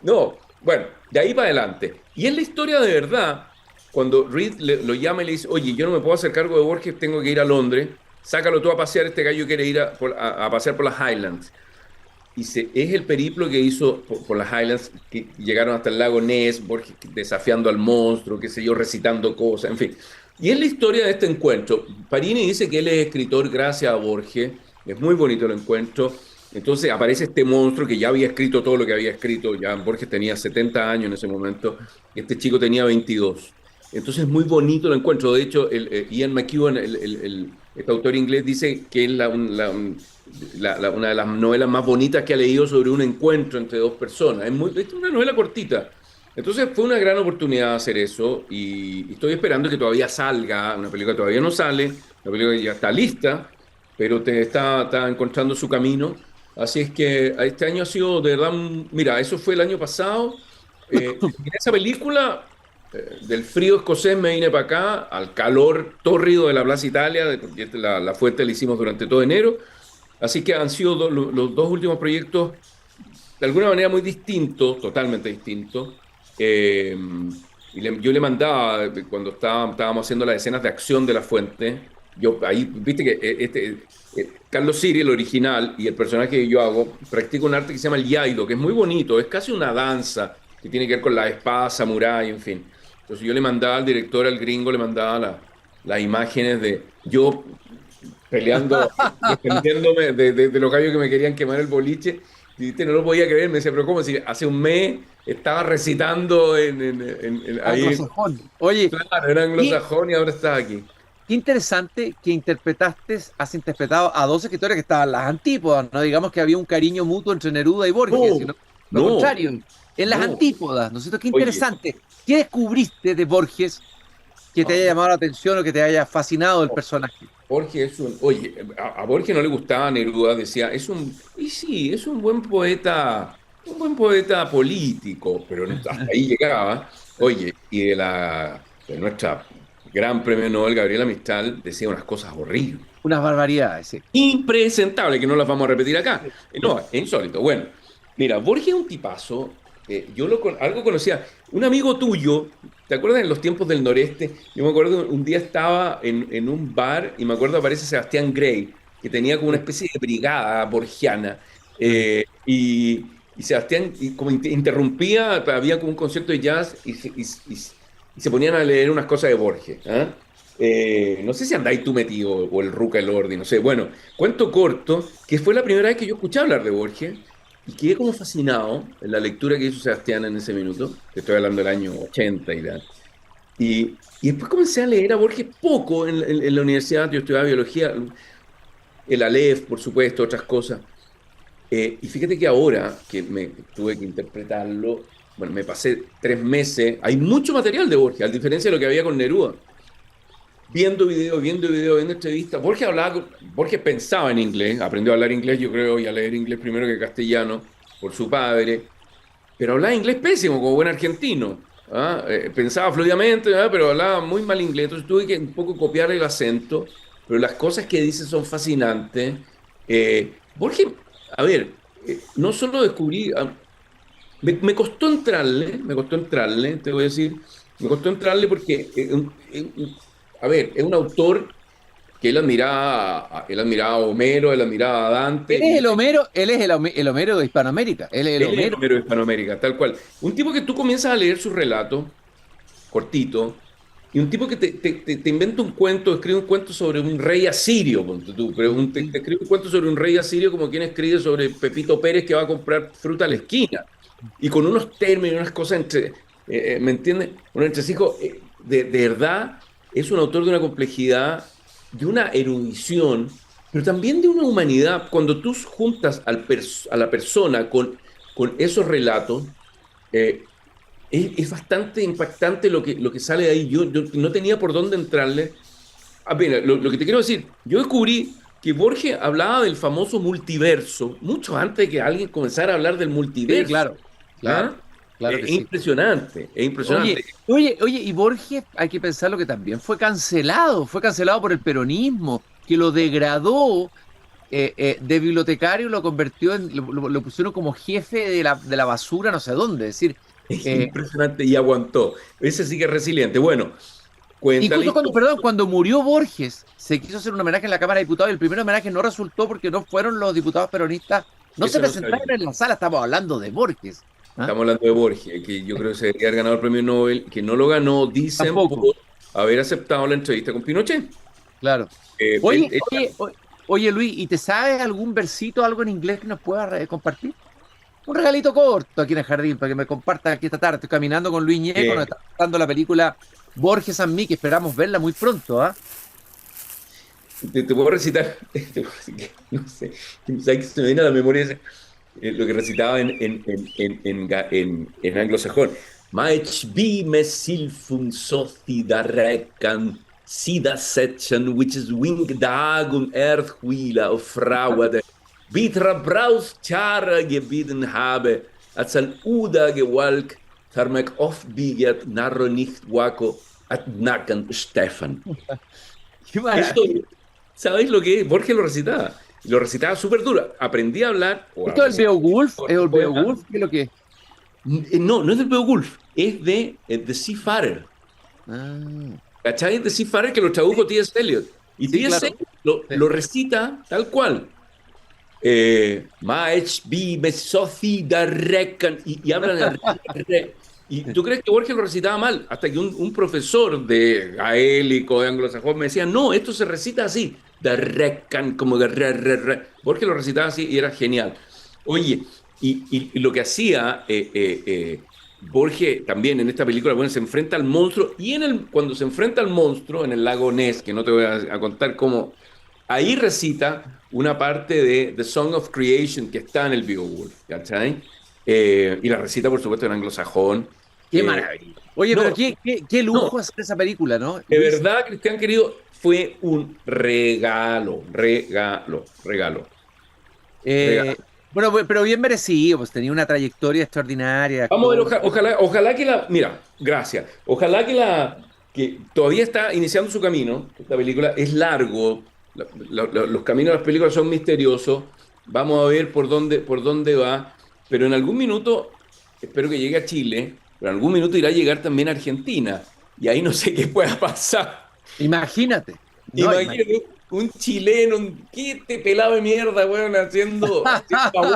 No, bueno, de ahí para adelante. Y es la historia de verdad, cuando Reid lo llama y le dice, oye, yo no me puedo hacer cargo de Borges, tengo que ir a Londres, sácalo tú a pasear, este gallo quiere ir a pasear por las Highlands. Y es el periplo que hizo por las Highlands, que llegaron hasta el lago Ness, Borges desafiando al monstruo, qué sé yo, recitando cosas, en fin. Y es la historia de este encuentro. Parini dice que él es escritor gracias a Borges, es muy bonito el encuentro. Entonces aparece este monstruo que ya había escrito todo lo que había escrito, ya Borges tenía 70 años en ese momento, y este chico tenía 22. Entonces es muy bonito el encuentro. De hecho, Ian McEwan, este autor inglés, dice que es una de las novelas más bonitas que ha leído sobre un encuentro entre dos personas. Es una novela cortita. Entonces fue una gran oportunidad hacer eso y estoy esperando que todavía salga. Una película todavía no sale, la película ya está lista, pero está encontrando su camino. Así es que este año ha sido de verdad, mira, eso fue el año pasado. En esa película del frío escocés me vine para acá, al calor tórrido de la Plaza Italia, porque la fuente la hicimos durante todo enero. Así que han sido los dos últimos proyectos de alguna manera muy distintos, totalmente distintos. Yo le mandaba, cuando estábamos haciendo las escenas de acción de la fuente, ahí, viste que Carlos Siri, el original, y el personaje que yo hago, practica un arte que se llama el Yaido, que es muy bonito, es casi una danza que tiene que ver con la espada, samurái, en fin. Entonces yo le mandaba al director, al gringo, le mandaba las imágenes de yo peleando, defendiéndome de los gallos que me querían quemar el boliche. Y no lo podía creer, me decía, pero ¿cómo? Si hace un mes estaba recitando ahí. Anglosajón. Oye, claro, era anglosajón y ahora está aquí. qué interesante que has interpretado a dos escritores que estaban las antípodas, no digamos que había un cariño mutuo entre Neruda y Borges, sino lo contrario, en las antípodas, ¿no es cierto? Qué interesante. Oye, ¿qué descubriste de Borges que te haya llamado la atención o que te haya fascinado el personaje? Borges oye, a Borges no le gustaba Neruda, decía, sí, es un buen poeta político, pero hasta ahí llegaba. Oye, y de nuestra gran premio Nobel, Gabriela Mistral, decía unas cosas horribles. Unas barbaridades, sí. Impresentables, que no las vamos a repetir acá. No, es insólito. Bueno, mira, Borges es un tipazo. Algo conocía. Un amigo tuyo, ¿te acuerdas en los tiempos del noreste? Yo me acuerdo un día estaba en un bar y me acuerdo aparece Sebastián Grey, que tenía como una especie de brigada borgiana. Y Sebastián como interrumpía, había como un concierto de jazz y se ponían a leer unas cosas de Borges. No sé si andáis tú metido o el Ruca Elordi, no sé. Bueno, cuento corto, que fue la primera vez que yo escuché hablar de Borges. Y quedé como fascinado en la lectura que hizo Sebastián en ese minuto, que estoy hablando del año 80 y tal. Y después comencé a leer a Borges poco en la universidad, yo estudiaba biología, el Aleph, por supuesto, otras cosas. Y fíjate que ahora que tuve que interpretarlo, bueno, me pasé 3 meses, hay mucho material de Borges, a diferencia de lo que había con Neruda. Viendo entrevistas. Borges pensaba en inglés, aprendió a hablar inglés, yo creo, y a leer inglés primero que castellano, por su padre, pero hablaba inglés pésimo, como buen argentino. Pensaba fluidamente, pero hablaba muy mal inglés, entonces tuve que un poco copiar el acento, pero las cosas que dice son fascinantes. Borges, a ver, no solo descubrí, me costó entrarle, te voy a decir, me costó entrarle porque... a ver, es un autor que él admiraba a Homero, él admiraba a Dante. Él es el Homero, el Homero de Hispanoamérica. Él es el Él es el Homero. Homero de Hispanoamérica, tal cual. Un tipo que tú comienzas a leer su relato, cortito, y un tipo que te inventa un cuento, escribe un cuento sobre un rey asirio, ponte tú, pero te escribe un cuento sobre un rey asirio como quien escribe sobre Pepito Pérez que va a comprar fruta a la esquina, y con unos términos, unas cosas ¿me entiendes? Un entresijo, de verdad, es un autor de una complejidad, de una erudición, pero también de una humanidad. Cuando tú juntas a la persona con esos relatos, eh, es bastante impactante lo que sale de ahí. Yo no tenía por dónde entrarle. Apenas, lo que te quiero decir, yo descubrí que Borges hablaba del famoso multiverso mucho antes de que alguien comenzara a hablar del Sí, multiverso. claro, claro, ¿Ah? claro que Es sí. impresionante, es Oye, impresionante. oye, y Borges, hay que pensarlo que también fue cancelado por el peronismo, que lo degradó de bibliotecario, lo convirtió lo pusieron como jefe de la basura, no sé dónde. Es decir, Es eh, impresionante y aguantó. Ese sí que es resiliente. Bueno, y cuenta la justo cuando, historia. perdón, cuando murió Borges, se quiso hacer un homenaje en la Cámara de Diputados y el primer homenaje no resultó porque no fueron los diputados peronistas, no se Eso no presentaron sabía. en la sala, estamos hablando de Borges. ¿Ah? Estamos hablando de Borges, que yo creo que se debería haber ganado el premio Nobel, que no lo ganó, dicen, por Tampoco, haber aceptado la entrevista con Pinochet. claro. Eh, él- Oye, él- oye, Luis, ¿y te sabes algún versito, algo en inglés que nos puedas compartir? Un regalito corto aquí en el jardín para que me compartan aquí esta tarde. Estoy caminando con Luis Ñeco, nos eh, está contando la película Borges and Me, que esperamos verla muy pronto, ¿ah? te puedo recitar, no sé, sabes que se me viene a la memoria lo que recitaba en anglosajón. Maech me silfun sothi da rekan, sida setchen, which is wing dagun earthwheeler of fraude, bitra braus chara gebiden habe, als al uda gewalk, thermek oft biget narro nicht wako, at nakan Stefan. Qué Esto, maravilla. ¿sabéis lo que es? Borges lo recitaba. Y lo recitaba súper duro. Aprendí a hablar, o a ¿Esto es el recitar Beowulf? ¿Es el poema. Beowulf? ¿Qué es lo que es? No, no es del Beowulf, es de The Seafarer. Ah, ¿Cachai? The Seafarer que lo tradujo T.S. Eliot. Y sí, T.S. claro. Eliot Sí. lo recita tal cual. Maech bi me soci da recan. Y hablan de re. Y tú crees que Borges lo recitaba mal, hasta que un profesor de gaélico, de anglosajón, me decía, no, esto se recita así, da recan, como de re. Borges lo recitaba así y era genial. Oye, y lo que hacía Borges también en esta película, bueno, se enfrenta al monstruo, y cuando se enfrenta al monstruo en el lago Ness, que no te voy a contar cómo, ahí recita una parte de The Song of Creation que está en el Beowulf, ¿cachai? Y la recita, por supuesto, en anglosajón. Qué maravilla. Oye, No, pero qué no, lujo hacer esa película, ¿no? de Luis, verdad, Cristian querido, fue un regalo. eh, bueno, pero bien merecido, pues tenía una trayectoria extraordinaria, Vamos a ver, actor. ojalá que mira, gracias, ojalá que todavía está iniciando su camino, esta película es largo, los caminos de las películas son misteriosos, vamos a ver por dónde va, pero en algún minuto, espero que llegue a Chile, pero en algún minuto irá a llegar también a Argentina, y ahí no sé qué pueda pasar. Imagínate. No, Imagínate un chileno, ¿qué este pelado de mierda, weón, haciendo a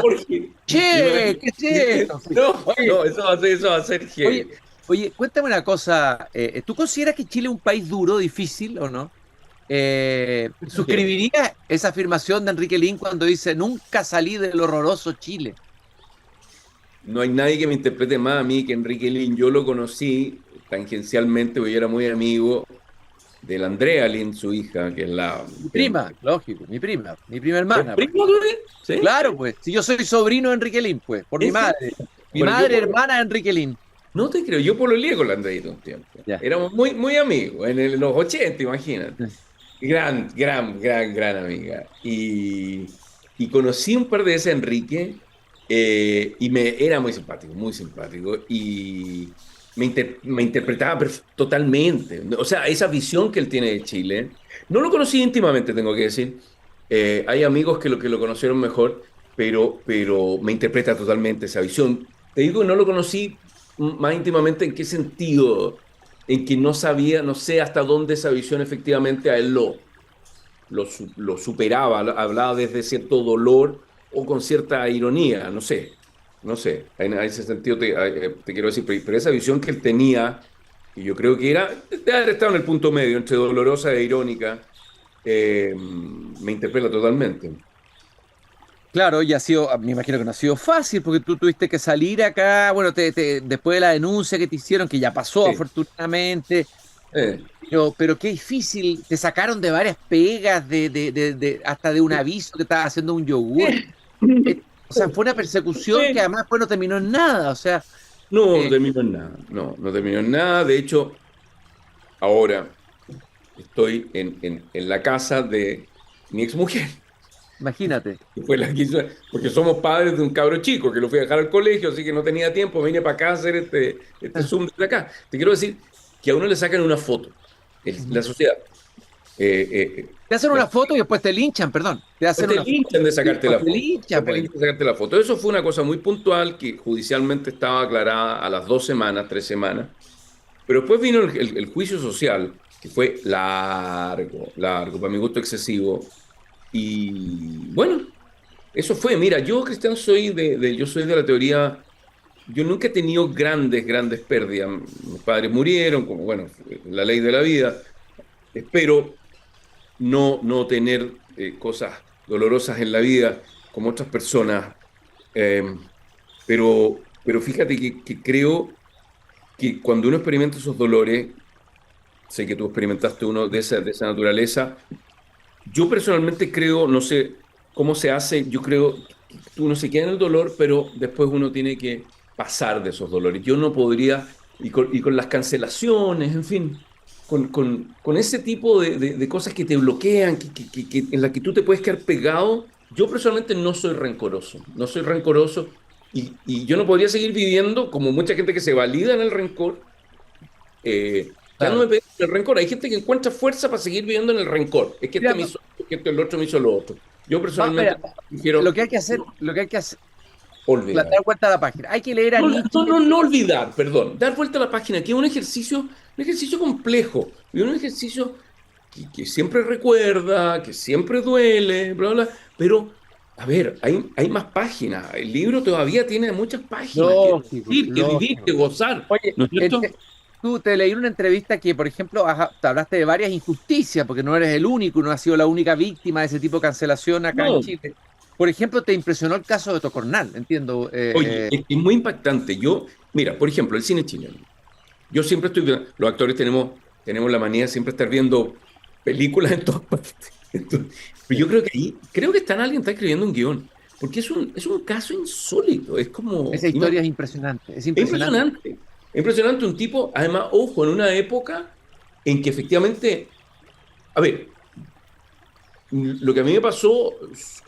Borges? che, ¿qué es esto? Sí. No, Oye, no, eso va a ser oye, heavy. oye, cuéntame una cosa. ¿Tú consideras que Chile es un país duro, difícil o no? ¿Suscribiría esa afirmación de Enrique Lin cuando dice nunca salí del horroroso Chile? No hay nadie que me interprete más a mí que Enrique Lin. Yo lo conocí tangencialmente, porque yo era muy amigo de la Andrea Lin, su hija, que es la... Mi prima, lógico, mi prima ¿Es hermana, pues. primo tuyo? ¿Sí? Claro, pues, si yo soy sobrino de Enrique Lin, pues, por mi ¿En serio? madre. Mi Bueno, madre, hermana de Enrique Lin. no te creo, yo pololeé con la Andreita un tiempo. Ya. Éramos muy, muy amigos, los 80, imagínate. Gran amiga. Y conocí un par de veces a Enrique y era muy simpático, muy simpático. Y me interpretaba totalmente. O sea, esa visión que él tiene de Chile. No lo conocí íntimamente, tengo que decir. Hay amigos que lo conocieron mejor, pero me interpreta totalmente esa visión. Te digo que no lo conocí más íntimamente en qué sentido, en que no sabía, no sé hasta dónde esa visión efectivamente a él lo superaba, hablaba desde cierto dolor o con cierta ironía, no sé, no sé, en ese sentido te quiero decir, pero esa visión que él tenía, y yo creo que era, de haber estado en el punto medio entre dolorosa e irónica, me interpela totalmente. Claro, y ha sido, me imagino que no ha sido fácil, porque tú tuviste que salir acá, bueno, después de la denuncia que te hicieron, que ya pasó Sí. afortunadamente, Eh, pero qué difícil, te sacaron de varias pegas, hasta de un aviso que estabas haciendo un yogur. O sea, fue una persecución que eh, además después no terminó en nada, o sea, no, no eh, terminó en nada, no, no terminó en nada, de hecho, ahora estoy en la casa de mi exmujer. imagínate. Que fue la que hizo, porque somos padres de un cabro chico que lo fui a dejar al colegio, así que no tenía tiempo, vine para acá a hacer este Zoom desde acá. Te quiero decir que a uno le sacan una foto, Ujú. la sociedad. eh, Te hacen una la- foto y después te linchan, perdón, te o hacen te una foto linchan de y sacarte después la te foto. O linchan, te pues. linchan de sacarte la foto. Eso fue una cosa muy puntual que judicialmente estaba aclarada a las 2 semanas, 3 semanas. Pero después vino el juicio social, que fue largo, largo, para mi gusto excesivo. Y bueno, eso fue, mira, yo, Cristian, yo soy de la teoría, yo nunca he tenido grandes pérdidas. Mis padres murieron, como, bueno, la ley de la vida. Espero no tener cosas dolorosas en la vida como otras personas. Eh, pero fíjate que creo que cuando uno experimenta esos dolores, sé que tú experimentaste uno de esa naturaleza. Yo personalmente creo, no sé cómo se hace, yo creo que uno se queda en el dolor, pero después uno tiene que pasar de esos dolores. Yo no podría, y con las cancelaciones, en fin, con ese tipo de cosas que te bloquean, en las que tú te puedes quedar pegado, yo personalmente no soy rencoroso, no soy rencoroso, y yo no podría seguir viviendo como mucha gente que se valida en el rencor, quedándome Claro. pegado en el rencor. Hay gente que encuentra fuerza para seguir viviendo en el rencor. Es que este Mira, me hizo esto, que este el otro me hizo lo otro. Yo mira, personalmente prefiero lo que hay que hacer, olvidar. dar vuelta a la página. Hay que leer a No, Nietzsche. no olvidar, perdón. Dar vuelta a la página, que es un ejercicio complejo y un ejercicio que siempre recuerda, que siempre duele, bla, bla, pero, a ver, hay más páginas. El libro todavía tiene muchas páginas que Lógico, vivir, que vivir, que lógico. gozar, Oye, ¿no es cierto? tú te leí una entrevista que, por ejemplo, te hablaste de varias injusticias, porque no eres el único, no has sido la única víctima de ese tipo de cancelación acá en No. Chile. Por ejemplo, te impresionó el caso de Tocornal, entiendo. Oye, es muy impactante. Mira, por ejemplo, el cine chileno. Yo siempre estoy viendo, los actores tenemos la manía de siempre estar viendo películas en todas partes. Pero yo creo que alguien está escribiendo un guión, porque es un caso insólito, es como, Esa historia es impresionante, es es impresionante. impresionante, es impresionante un tipo, además, ojo, en una época en que efectivamente, a ver, lo que a mí me pasó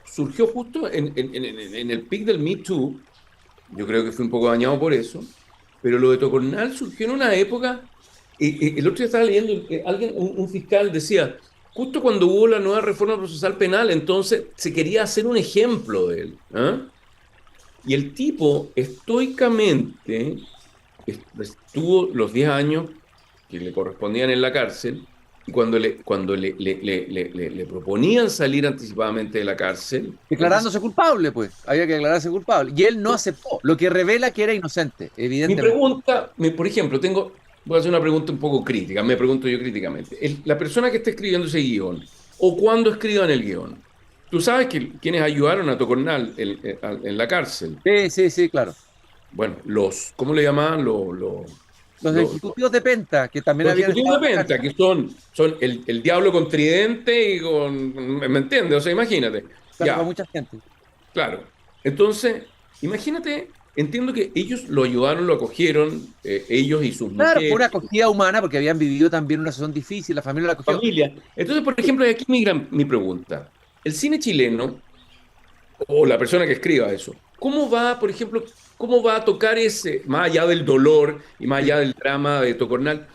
surgió justo en el pic del Me Too. Yo creo que fui un poco dañado por eso, pero lo de Tocornal surgió en una época, el otro día estaba leyendo, un fiscal decía, justo cuando hubo la nueva reforma procesal penal, entonces se quería hacer un ejemplo de él. ¿Ah? Y el tipo estoicamente estuvo los 10 años que le correspondían en la cárcel, y cuando le proponían salir anticipadamente de la cárcel, él decía, Declarándose culpable, pues, había que declararse culpable. Y él no aceptó, lo que revela que era inocente, mi evidentemente. pregunta, por ejemplo, voy a hacer una pregunta un poco crítica, me pregunto yo críticamente. La persona que está escribiendo ese guión, o cuando escriban el guión, tú sabes quienes ayudaron a Tocornal en la cárcel. Sí, sí, sí, claro. Bueno, ¿cómo le llamaban? Los Los, ejecutivos de Penta, que también los habían ejecutivos estado de en la venta, cárcel, que son el diablo con tridente y ¿me entiendes? O sea, imagínate. claro, para Ya, mucha gente. claro. Entonces, imagínate, entiendo que ellos lo ayudaron, lo acogieron, ellos y sus Claro, fue mujeres, una acogida humana porque habían vivido también una situación difícil, la familia la acogió. familia. Entonces, por ejemplo, y aquí mi pregunta. El cine chileno, o la persona que escriba eso, ¿cómo va, por ejemplo, cómo va a tocar más allá del dolor y más Sí. allá del drama de Tocornal?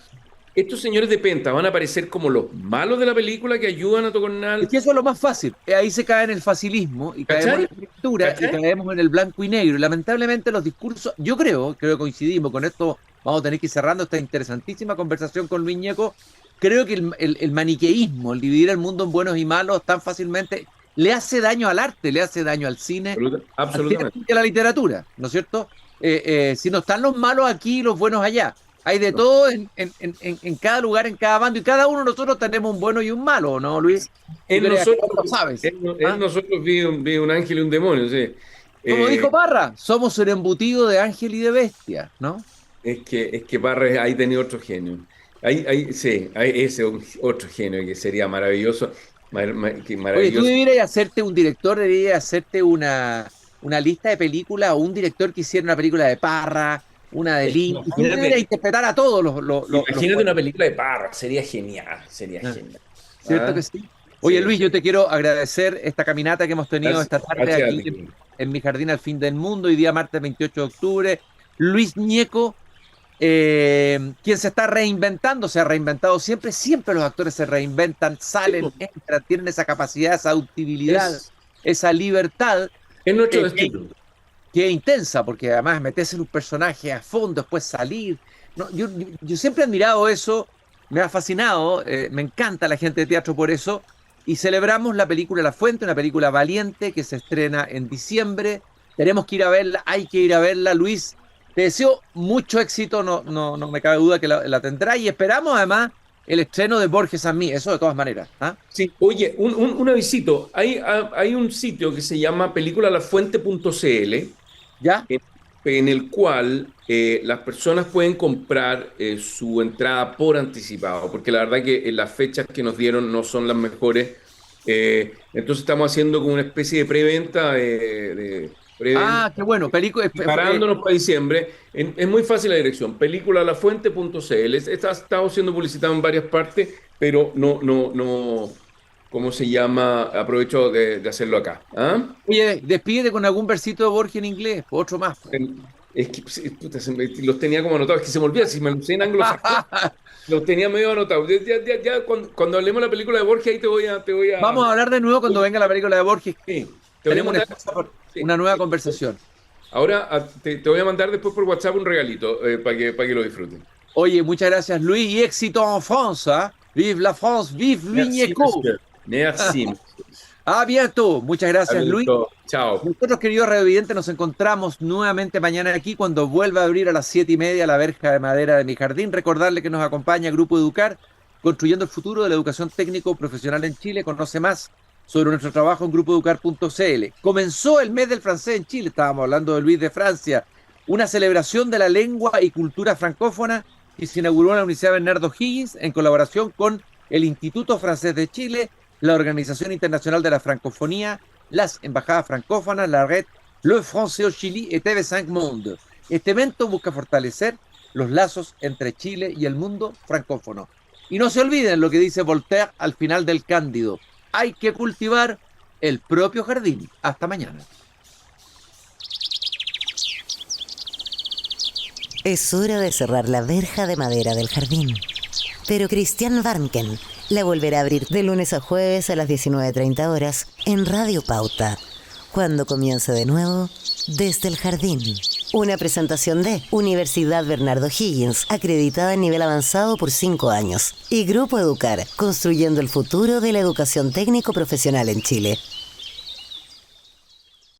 Estos señores de Penta van a aparecer como los malos de la película que ayudan a Es Tocornal, que eso es lo más fácil. Ahí se cae en el facilismo y caemos en ¿cachai? la pintura y ¿Cachai? caemos en el blanco y negro. Y lamentablemente los discursos, yo creo que coincidimos con esto, vamos a tener que ir cerrando esta interesantísima conversación con Luis Ñeco. creo que el maniqueísmo, el dividir el mundo en buenos y malos tan fácilmente, le hace daño al arte, le hace daño al cine, Absolutamente. y a la literatura, ¿no es cierto? Si no están los malos aquí, los buenos allá. Hay de todo en cada lugar, en cada bando, y cada uno de nosotros tenemos un bueno y un malo, ¿no, Luis? En nosotros, lo sabes. en nosotros vi un ángel y un demonio, sí. Como dijo Parra, somos un embutido de ángel y de bestia, ¿no? Es que Parra ahí tenía otro genio. Sí, ese otro genio que sería maravilloso. Oye, tú Maravilloso. deberías hacerte un director, deberías hacerte una lista de películas o un director que hiciera una película de Parra, una de Lin, y tú deberías interpretar a todos Imagínate una película de Parra, sería genial, genial. ¿Cierto que sí? Oye, Sí. Luis, yo te quiero agradecer esta caminata que hemos tenido Gracias, esta tarde gracias a aquí ti. en mi jardín al fin del mundo, hoy día martes 28 de octubre. Luis Ñeco, quien se está reinventando, se ha reinventado siempre, siempre los actores se reinventan, salen, entran, tienen esa capacidad, esa ductibilidad, Es, esa libertad es nuestro que, destino. que es intensa, porque además meterse en un personaje a fondo, después salir. No, yo siempre he admirado eso, me ha fascinado, me encanta la gente de teatro por eso, y celebramos la película La Fuente, una película valiente que se estrena en diciembre. Tenemos que ir a verla, hay que ir a verla, Luis. Te deseo mucho éxito, no me cabe duda que la tendrá, y esperamos además el estreno de Borges a mí, eso de todas maneras. ¿Ah? Sí, oye, un avisito. Hay un sitio que se llama peliculalafuente.cl ¿Ya? en el cual las personas pueden comprar su entrada por anticipado, porque la verdad que las fechas que nos dieron no son las mejores. Entonces estamos haciendo como una especie de preventa, Ah, qué bueno, película. preparándonos para diciembre. Es muy fácil la dirección, peliculalafuente.cl. Está siendo publicitado en varias partes, pero no, ¿cómo se llama? Aprovecho de hacerlo acá. ¿Ah? Oye, despídete con algún versito de Borges en inglés, otro más. Es que sí, puta, los tenía como anotados, es que se me olvida, si me lo sé en anglosajón, los tenía medio anotados. Ya cuando hablemos de la película de Borges, ahí te voy a. Vamos a hablar de nuevo cuando venga la película de Borges. Sí, Tenemos mandar, sí, una nueva conversación. Ahora te voy a mandar después por WhatsApp un regalito para que lo disfruten. Oye, muchas gracias, Luis, y éxito en France. ¿Ah? Vive la France, vive Luis Merci, Ñeco. monsieur. Merci. A bientôt. Muchas gracias, Luis. Chao. Nosotros, queridos radiovidentes, nos encontramos nuevamente mañana aquí cuando vuelva a abrir a las 7:30 la verja de madera de mi jardín. Recordarle que nos acompaña Grupo Educar, construyendo el futuro de la educación técnico profesional en Chile. Conoce más sobre nuestro trabajo en grupoeducar.cl. Comenzó el mes del francés en Chile, estábamos hablando de Luis de Francia, una celebración de la lengua y cultura francófona que se inauguró en la Universidad Bernardo Higgins en colaboración con el Instituto Francés de Chile, la Organización Internacional de la Francofonía, las embajadas francófonas, la red Le Français au Chili y TV5 Monde. Este evento busca fortalecer los lazos entre Chile y el mundo francófono. Y no se olviden lo que dice Voltaire al final del Cándido: hay que cultivar el propio jardín. Hasta mañana. Es hora de cerrar la verja de madera del jardín. Pero Christian Warnken la volverá a abrir de lunes a jueves a las 19:30 horas en Radio Pauta, cuando comience de nuevo Desde el Jardín. Una presentación de Universidad Bernardo Higgins, acreditada en nivel avanzado por 5 años. Y Grupo Educar, construyendo el futuro de la educación técnico profesional en Chile.